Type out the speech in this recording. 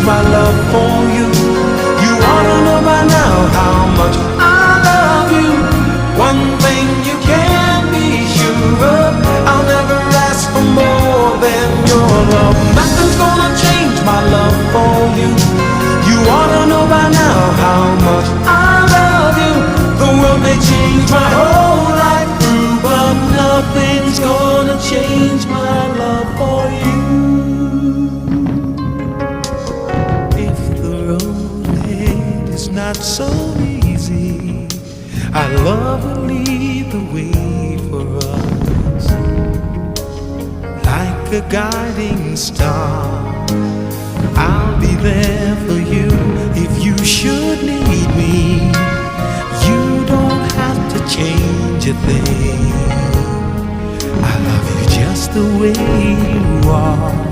my love for you. You ought to know by now how much I love you. One thing you can be sure of, I'll never ask for more than your love. Nothing's gonna change my love for you. You ought to know by now how much I love you. The world may change my whole life through, but nothing's gonna change my love for you. If the road ahead is not so easy, our love will lead the way for us. Like a guiding star, I'll be there for you if you should need me. You don't have to change a thing. I love you just the way you are.